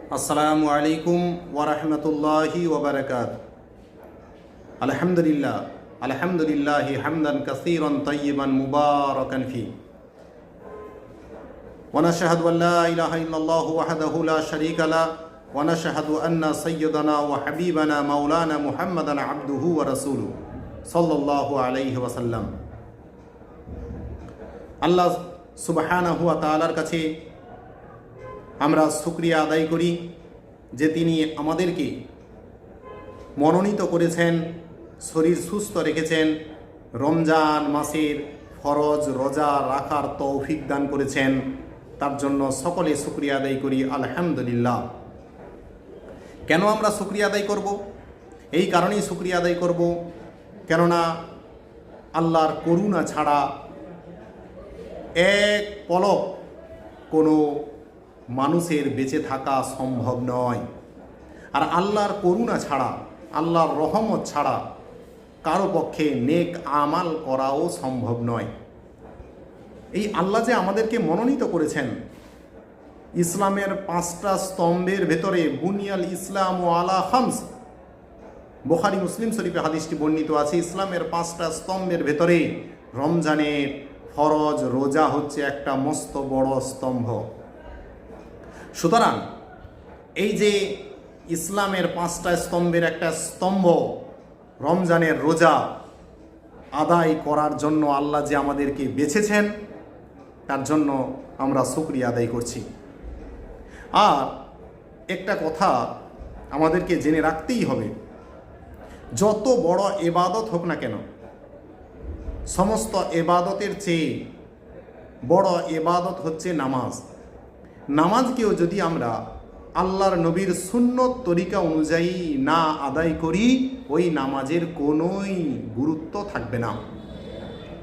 আসসালামু আলাইকুম ওয়া রাহমাতুল্লাহি ওয়া বারাকাতুহু। আলহামদুলিল্লাহ আলহামদুলিল্লাহি হামদান কাসীরান তাইয়িবান মুবারাকান ফি ওয়া নাশহাদু আল লা ইলাহা ইল্লাল্লাহু ওয়াহদাহু লা শারীকা লাহু ওয়া নাশহাদু আন্না সাইয়্যিদানা ওয়া হাবিবানা মাওলানা মুহাম্মাদান আবদুহু ওয়া রাসূলুহু সাল্লাল্লাহু আলাইহি ওয়া সাল্লাম। আল্লাহ সুবহানাহু ওয়া তাআলার কাছে আমরা শুকরিয়া আদায় করি যে তিনি আমাদেরকে মনোনীত করেছেন, শরীর সুস্থ রেখেছেন, রমজান মাসের ফরজ রোজা রাখার তৌফিক দান করেছেন। তার জন্য সকলে শুকরিয়া আদায় করি আলহামদুলিল্লাহ। কেন আমরা শুকরিয়া আদায় করব? এই কারণেই শুকরিয়া আদায় করব, কেননা আল্লাহর করুণা ছাড়া এক পলক কোনো মানুষের বেঁচে থাকা সম্ভব নয়। আর আল্লাহর করুণা ছাড়া, আল্লাহর রহমত ছাড়া কারো পক্ষে নেক আমাল করাও সম্ভব নয়। এই আল্লাহ যে আমাদেরকে মনোনীত করেছেন, ইসলামের 5টা স্তম্ভের ভেতরে বুনিয়াল ইসলাম ও আলা খামস, বুখারী মুসলিম শরীফে হাদিসটি বর্ণিত আছে। ইসলামের 5টা স্তম্ভের ভেতরে রমজানের ফরজ রোজা হচ্ছে একটা মস্ত বড় স্তম্ভ। সুতরাং এই যে ইসলামের 5টা স্তম্ভের একটা স্তম্ভ রমজানের রোজা আদায় করার জন্য আল্লাহ যে আমাদেরকে বেছেছেন, তার জন্য আমরা শুকরিয়া আদায় করছি। আর একটা কথা আমাদেরকে জেনে রাখতেই হবে, যত বড় ইবাদত হোক না কেন, সমস্ত ইবাদতের চেয়ে বড় ইবাদত হচ্ছে নামাজ। নামাজকেও যদি আমরা আল্লাহর নবীর সুন্নত তরিকা অনুযায়ী না আদায় করি, ওই নামাজের কোনোই গুরুত্ব থাকবে না,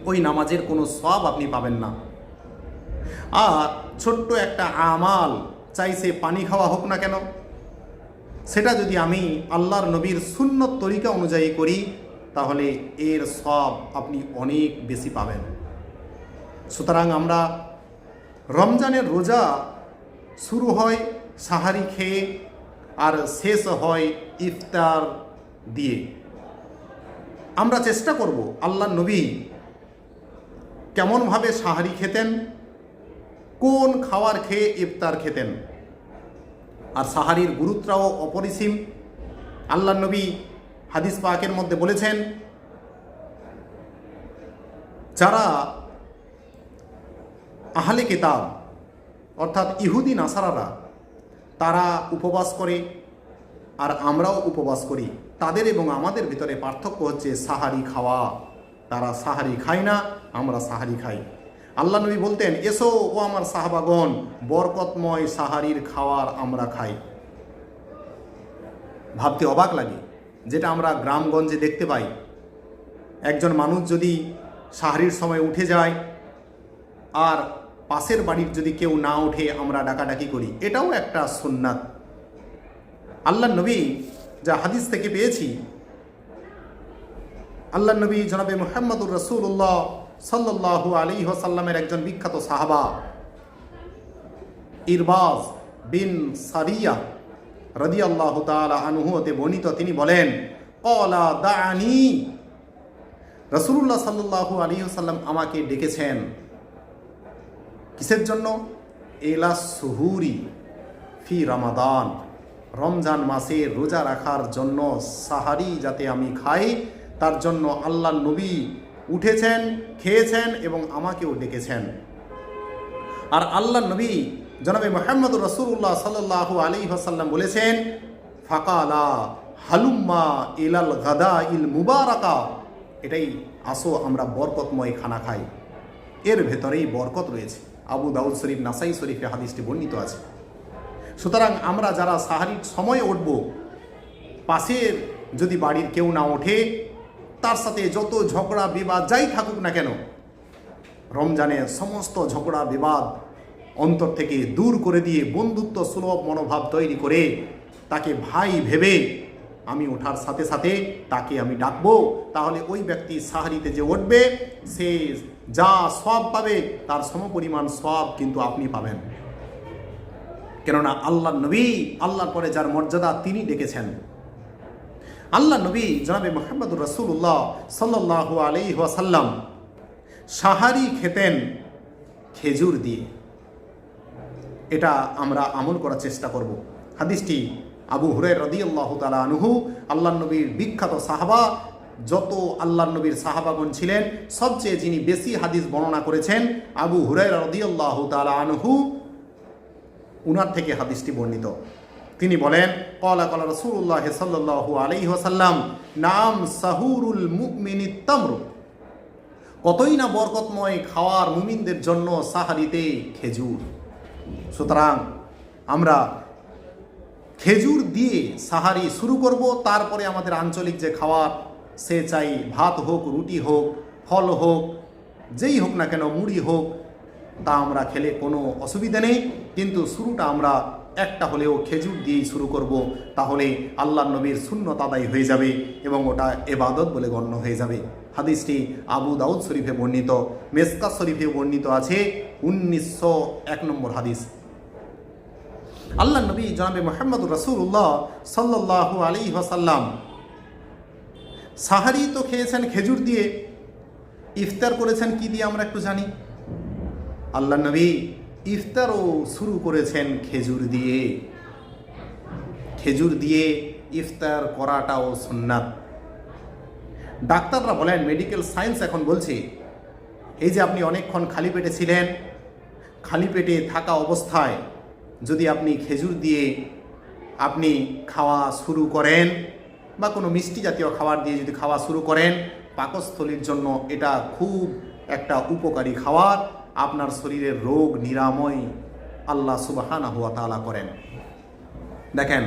ওই নামাজের কোনো সওয়াব আপনি পাবেন না। আর ছোট্ট একটা আমাল, চাইছে পানি খাওয়া হোক না কেন, সেটা যদি আমি আল্লাহর নবীর সুন্নত তরিকা অনুযায়ী করি, তাহলে এর সওয়াব আপনি অনেক বেশি পাবেন। সুতরাং আমরা রমজানের রোজা শুরু হয় সাহারি খেয়ে আর শেষ হয় ইফতার দিয়ে। আমরা চেষ্টা করব আল্লাহর নবী কেমনভাবে সাহারি খেতেন, কোন খাবার খেয়ে ইফতার খেতেন। আর সাহারির গুরুত্বও অপরিসীম। আল্লাহর নবী হাদিস পাকের মধ্যে বলেছেন, যারা আহলে কিতাব অর্থাৎ ইহুদি নাসারারা তারা উপবাস করে আর আমরাও উপবাস করি, তাদের এবং আমাদের ভিতরে পার্থক্য হচ্ছে সাহারি খাওয়া। তারা সাহারি খায় না, আমরা সাহারি খাই। আল্লাহ নবী বলতেন, এসো ও আমার সাহাবাগণ, বরকতময় সাহারির খাওয়ার আমরা খাই। ভাবতে অবাক লাগে, যেটা আমরা গ্রামগঞ্জে দেখতে পাই। একজন মানুষ যদি সাহারির সময় উঠে যায় আর পাশের বাড়ির যদি কেউ না ওঠে, আমরা ডাকাডাকি করি, এটাও একটা সুন্নাত। আল্লাহ নবী যা হাদিস থেকে পেয়েছি, আল্লাহ নবী জনাবে মুহাম্মদুর রাসূলুল্লাহ সাল্লাল্লাহু আলাইহি ওয়াসাল্লামের একজন বিখ্যাত সাহাবা ইরবাজ বিন সারিয়া রাদিয়াল্লাহু তাআলা আনহু হতে বর্ণিত, তিনি বলেন, ক্বালা দাআনি, রাসূলুল্লাহ সাল্লাল্লাহু আলাইহি ওয়াসাল্লাম আমাকে ডেকেছেন। কিসের জন্য? এলা সুহুরি ফি রমাদান, রমজান মাসে রোজা রাখার জন্য সাহারি যাতে আমি খাই, তার জন্য আল্লাহ নবী উঠেছেন, খেয়েছেন এবং আমাকেও ডেকেছেন। আর আল্লাহ নবী জনাবে মুহাম্মদুর রাসূলুল্লাহ সাল্লাল্লাহু আলাইহি ওয়াসাল্লাম বলেছেন, ফাকালা হালুম্মা ইলাল গাদা ইল মুবারাকা, এটাই আসো আমরা বরকতময় খানা খাই। এর ভেতরেই বরকত রয়েছে। আবু দাউদ শরীফ, নাসাই শরীফে হাদিসটি বর্ণিত আছে। সুতরাং আমরা যারা সাহারির সময়ে উঠব, পাশের যদি বাড়ির কেউ না ওঠে, তার সাথে যত ঝগড়া বিবাদ যাই থাকুক না কেন, রমজানের সমস্ত ঝগড়া বিবাদ অন্তর থেকে দূর করে দিয়ে বন্ধুত্ব সুলভ মনোভাব তৈরি করে তাকে ভাই ভেবে আমি ওঠার সাথে সাথে তাকে আমি ডাকবো, তাহলে ওই ব্যক্তি সাহারিতে যে উঠবে সে যা সওয়াব পাবে তার সমপরিমাণ সওয়াব কিন্তু আপনি পাবেন। কেননা আল্লাহ নবী, আল্লাহর পরে যার মর্যাদা তিনি ডেকেছেন। আল্লাহ নবী জনাবে মুহাম্মদুর রাসূলুল্লাহ সাল্লাল্লাহু আলাইহি ওয়াসাল্লাম সাহারি খেতেন খেজুর দিয়ে। এটা আমরা আমল করার চেষ্টা করব। হাদিসটি আবু হুরায়রা রাদিয়াল্লাহু তাআলা আনহু, আল্লাহর নবীর বিখ্যাত সাহাবা। যত আল্লাহর নবীর সাহাবাগণ ছিলেন, সবচেয়ে যিনি বেশি হাদিস বর্ণনা করেছেন আবু হুরায়রা রাদিয়াল্লাহু তাআলা আনহু, উনার থেকে হাদিসটি বর্ণিত। তিনি বলেন, ক্বালা ক্বালা রাসূলুল্লাহ সাল্লাল্লাহু আলাইহি ওয়াসাল্লাম, নাম সাহুরুল মুমিনিত তামর। কতই না বরকতময় খাওয়ার মুমিনদের জন্য সাহারিতে খেজুর। সুতরাং আমরা খেজুর দিয়ে সাহারি শুরু করব। তারপরে আমাদের আঞ্চলিক যে খাবার, সে চাই ভাত হোক, রুটি হোক, ফল হোক, যেই হোক না কেন, মুড়ি হোক, তা আমরা খেলে কোনো অসুবিধা নেই। কিন্তু শুরুটা আমরা একটা হলেও খেজুর দিয়েই শুরু করব। তাহলে আল্লাহ নবীর সুন্নত আদায় হয়ে যাবে এবং ওটা ইবাদত বলে গণ্য হয়ে যাবে। হাদিসটি আবু দাউদ শরীফে বর্ণিত, মেসকাত শরীফে বর্ণিত আছে, 1901 নম্বর হাদিস। আল্লাহ নবী জনাবে মুহাম্মদুর রাসূলুল্লাহ সাল্লাল্লাহু আলাইহি ওয়াসাল্লাম সাহারি তো খেয়েছেন খেজুর দিয়ে, ইফতার করেছেন কি দিয়ে আমরা একটু জানি। আল্লাহ নবী ইফতারও শুরু করেছেন খেজুর দিয়ে। খেজুর দিয়ে ইফতার করাটাও সুন্নাত। ডাক্তাররা বলেন, মেডিকেল সায়েন্স এখন বলছে, এই যে আপনি অনেকক্ষণ খালি পেটে ছিলেন, খালি পেটে থাকা অবস্থায় যদি আপনি খেজুর দিয়ে আপনি খাওয়া শুরু করেন, বা কোনো মিষ্টি জাতীয় খাবার দিয়ে যদি খাওয়া শুরু করেন, পাকস্থলীর জন্য এটা খুব একটা উপকারী খাবার। আপনার শরীরের রোগ নিরাময় আল্লাহ সুবহানাহু ওয়া তাআলা করেন। দেখেন,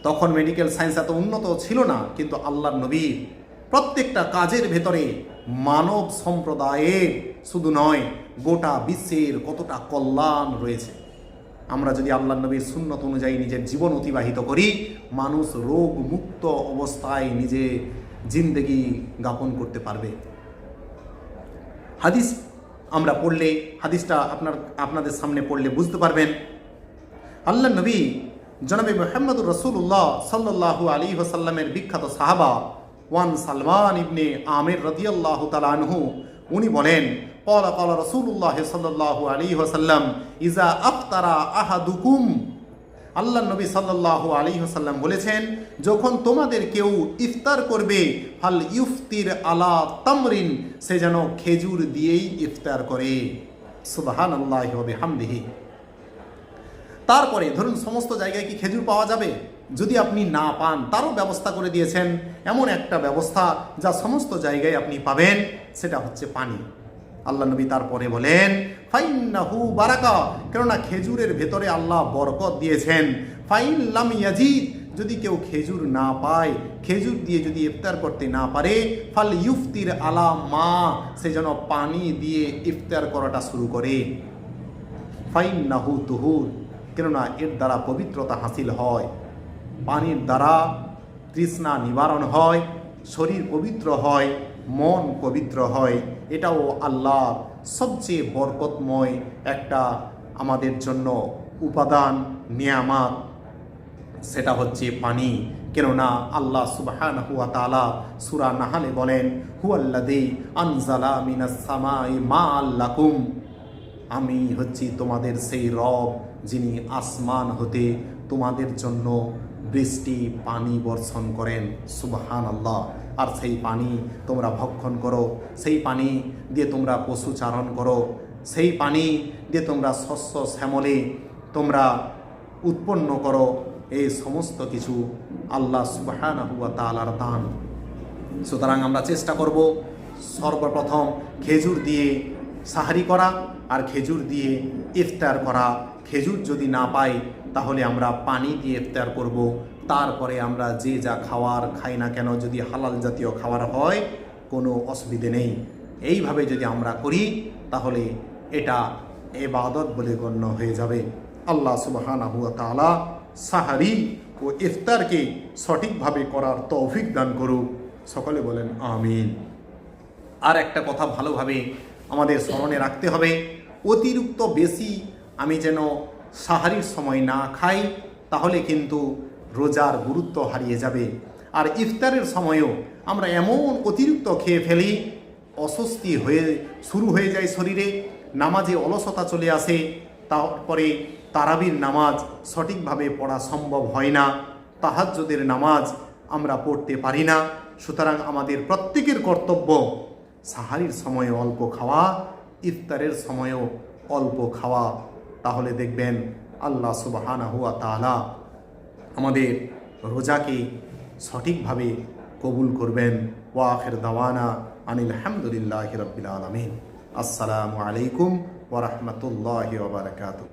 তখন মেডিকেল সায়েন্স এত উন্নত ছিল না, কিন্তু আল্লাহর নবী প্রত্যেকটা কাজের ভেতরে মানব সম্প্রদায়ের শুধু নয়, গোটা বিশ্বের কতটা কল্যাণ রয়েছে। আমরা যদি আল্লাহর নবীর সুন্নত অনুযায়ী নিজের জীবন অতিবাহিত করি, মানুষ রোগ মুক্ত অবস্থায় নিজে জিন্দেগি যাপন করতে পারবে। হাদিস আমরা পড়লে, হাদিসটা আপনাদের সামনে পড়লে বুঝতে পারবেন। আল্লাহ নবী জনাবে মুহাম্মদুর রাসূলুল্লাহ সাল্লাল্লাহু আলাইহি ওয়াসাল্লামের বিখ্যাত সাহাবা ওয়ান সালমান ইবনে আমির রাদিয়াল্লাহু তাআলা আনহু, উনি বলেন, ক্বালা ক্বালা রাসূলুল্লাহ সাল্লাল্লাহু আলাইহি ওয়াসাল্লাম, ইজা আফতারা আহাদুকুম। আল্লাহ নবী সাল্লাল্লাহু আলাইহি ওয়াসাল্লাম বলেছেন, যখন তোমাদের কেউ ইফতার করবে, ফাল ইফতির আলা তামরিন, সে যেন খেজুর দিয়েই ইফতার করে। সুবহানাল্লাহি ওয়া বিহামদিহি। তারপরে ধরুন সমস্ত জায়গায় কি খেজুর পাওয়া যাবে? যদি আপনি না পান, তারও ব্যবস্থা করে দিয়েছেন এমন একটা ব্যবস্থা যা সমস্ত জায়গায় আপনি পাবেন, সেটা হচ্ছে পানি। আল্লাহ নবী তারপরে বলেন, ফাইন্নাহু বারাকা, কেননা খেজুরের ভেতরে আল্লাহ বরকত দিয়েছেন। ফাইন লাম ইয়াজিদ, যদি কেউ খেজুর না পায়, খেজুর দিয়ে যদি ইফতার করতে না পারে, ফাল ইফতির আলা মা, সে যেন পানি দিয়ে ইফতার করাটা শুরু করে। ফাইন্নাহু তুহুর, কেননা এর দ্বারা পবিত্রতা হাসিল হয়। পানির দ্বারা তৃষ্ণা নিবারণ হয়, শরীর পবিত্র হয়, মন পবিত্র হয়। এটাও আল্লাহর সবচেয়ে বরকতময় একটা আমাদের জন্য উপাদান, নিয়ামত, সেটা হচ্ছে পানি। কেননা আল্লাহ সুবহানাহু ওয়া তাআলা সূরা নাহলে বলেন, হুয়াল্লাযী আনজালা মিনাস সামাই মা'আল লাকুম, আমি হচ্ছি তোমাদের সেই রব যিনি আসমান হতে তোমাদের জন্য বৃষ্টি পানি বর্ষণ করেন। সুবহানাল্লাহ। আর সেই পানি তোমরা ভক্ষণ করো, সেই পানি দিয়ে তোমরা পশু চারণ করো, সেই পানি দিয়ে তোমরা শস্য শ্যামলে তোমরা উৎপন্ন করো। এই সমস্ত কিছু আল্লাহ সুবহানাহু ওয়া তাআলার দান। সুতরাং আমরা চেষ্টা করব সর্বপ্রথম খেজুর দিয়ে সাহারি করা আর খেজুর দিয়ে ইফতার করা। খেজুর যদি না পাই, তাহলে আমরা পানি দিয়ে ইফতার করব। তারপরে আমরা যে যা খাওয়ার খাই না কেন, যদি হালাল জাতীয় খাবার হয় কোনো অসুবিধে নেই। এইভাবে যদি আমরা করি, তাহলে এটা ইবাদত বলে গণ্য হয়ে যাবে। আল্লাহ সুবহানাহু ওয়া তাআলা সাহারি ও ইফতারকে সঠিকভাবে করার তৌফিক দান করুক। সকলে বলেন আমিন। আর একটা কথা ভালোভাবে আমাদের স্মরণে রাখতে হবে, অতিরিক্ত বেশি আমি যেন সাহারির সময় না খাই তাহলে কিন্তু রোজার গুরুত্ব হারিয়ে যাবে। আর ইফতারের সময়ও আমরা এমন অতিরিক্ত খেয়ে ফেলি, অস্বস্তি শুরু হয়ে যায় শরীরে, নামাজে অলসতা চলে আসে, তারপরে তারাবির নামাজ সঠিকভাবে পড়া সম্ভব হয় না, তাহাজ্জুদের নামাজ আমরা পড়তে পারি না। সুতরাং আমাদের প্রত্যেকের কর্তব্য সাহারির সময়ে অল্প খাওয়া, ইফতারের সময়েও অল্প খাওয়া। তাহলে দেখবেন আল্লাহ সুবহানাহু ওয়া তাআলা আমাদের রোজাকে সঠিকভাবে কবুল করবেন। ওয়া আখির দাওয়ানা আনিল হামদুলিল্লাহি রাব্বিল আলামিন। আসসালামু আলাইকুম ওয়া রাহমাতুল্লাহি ওয়া বারাকাতুহু।